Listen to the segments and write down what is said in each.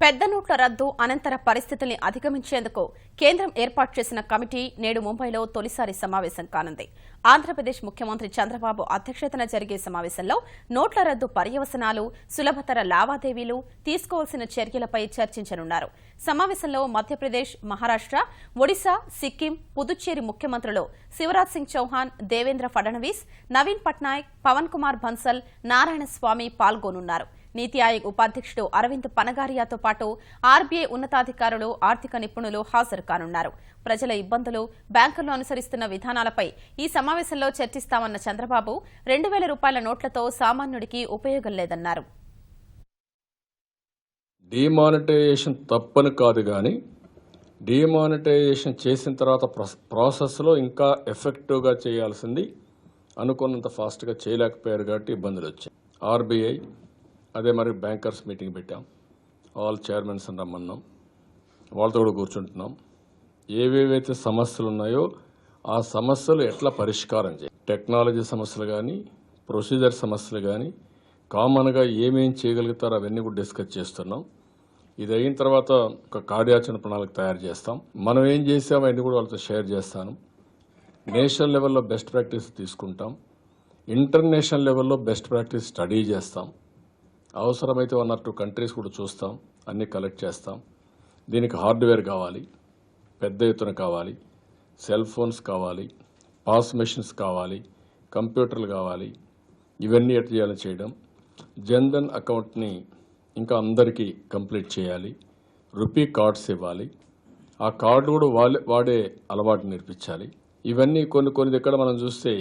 పెద్ద నోట్ల రద్దు అనంతర పరిస్థితుల్ని అధిగమించేందుకు కేంద్రం ఏర్పాటు చేసిన కమిటీ నేడు ముంబైలో తొలిసారి సమావేశం కానుంది. ఆంధ్రప్రదేశ్ ముఖ్యమంత్రి చంద్రబాబు అధ్యక్షతన జరిగే సమావేశంలో నోట్ల రద్దు పర్యవసనాలు, సులభతర లావాదేవీలు, తీసుకోవాల్సిన చర్యలపై చర్చించనున్నారు. సమావేశంలో మధ్యప్రదేశ్, మహారాష్ట్ర, ఒడిశా, సిక్కిం, పుదుచ్చేరి ముఖ్యమంత్రులు శివరాజ్ సింగ్ చౌహాన్, దేవేంద్ర ఫడ్నవీస్, నవీన్ పట్నాయక్, పవన్ కుమార్ బన్సల్, నారాయణస్వామి పాల్గొనున్నారు. నీతి ఆయోగ్ ఉపాధ్యక్షుడు అరవింద్ పనగారియాతో పాటు ఆర్బీఐ ఉన్నతాధికారులు, ఆర్థిక నిపుణులు హాజరు కానున్నారు. ప్రజల ఇబ్బందులు, బ్యాంకుల్లో అనుసరిస్తున్న విధానాలపై ఈ సమావేశంలో చర్చిస్తామన్న చంద్రబాబు 2,000 రూపాయల నోట్లతో సామాన్యుడికి ఉపయోగం లేదన్నారు. డిమానిటైజేషన్ తప్పని కాదు, కానీ డిమానిటైజేషన్ చేసిన తర్వాత ప్రాసెస్లో ఇంకా ఎఫెక్టివ్గా చేయాల్సింది అనుకున్నంత ఫాస్ట్గా చేయలేకపోయారు కాబట్టి ఇబ్బందులు వచ్చాయి. ఆర్బీఐ అదే మరి బ్యాంకర్స్ మీటింగ్ పెట్టాం, ఆల్ చైర్మన్స్ అని రమ్మన్నాం, వాళ్ళతో కూడా కూర్చుంటున్నాం. ఏవేవైతే సమస్యలు ఉన్నాయో ఆ సమస్యలు ఎట్లా పరిష్కారం చేయాలి, టెక్నాలజీ సమస్యలు కానీ, ప్రొసీజర్ సమస్యలు కానీ, కామన్గా ఏమేం చేయగలుగుతారో అవన్నీ కూడా డిస్కస్ చేస్తున్నాం. ఇది అయిన తర్వాత ఒక కార్యాచరణ ప్రణాళిక తయారు చేస్తాం. మనం ఏం చేసామో అవన్నీ కూడా వాళ్ళతో షేర్ చేస్తాను. నేషనల్ లెవెల్లో బెస్ట్ ప్రాక్టీస్ తీసుకుంటాం, ఇంటర్నేషనల్ లెవెల్లో బెస్ట్ ప్రాక్టీస్ స్టడీ చేస్తాం. అవసరమైతే 1 or 2 కంట్రీస్ కూడా చూస్తాం, అన్నీ కలెక్ట్ చేస్తాం. దీనికి హార్డ్వేర్ కావాలి, పెద్ద ఎత్తున కావాలి, సెల్ ఫోన్స్ కావాలి, పాస్ మెషిన్స్ కావాలి, కంప్యూటర్లు కావాలి. ఇవన్నీ ఎట్లా చేయాలని చేయడం, జన్ధన్ అకౌంట్ని ఇంకా అందరికీ కంప్లీట్ చేయాలి, రూపీ కార్డ్స్ ఇవ్వాలి, ఆ కార్డు కూడా వాడే అలవాటు నేర్పించాలి. ఇవన్నీ కొన్ని దగ్గర మనం చూస్తే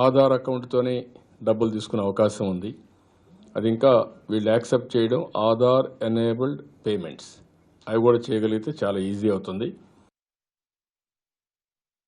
ఆధార్ అకౌంట్తోనే డబ్బులు తీసుకునే అవకాశం ఉంది. అది ఇంకా వీళ్ళు యాక్సెప్ట్ చేయడం, ఆధార్ ఎనేబుల్డ్ పేమెంట్స్ అవి కూడా చేయగలిగితే చాలా ఈజీ అవుతుంది.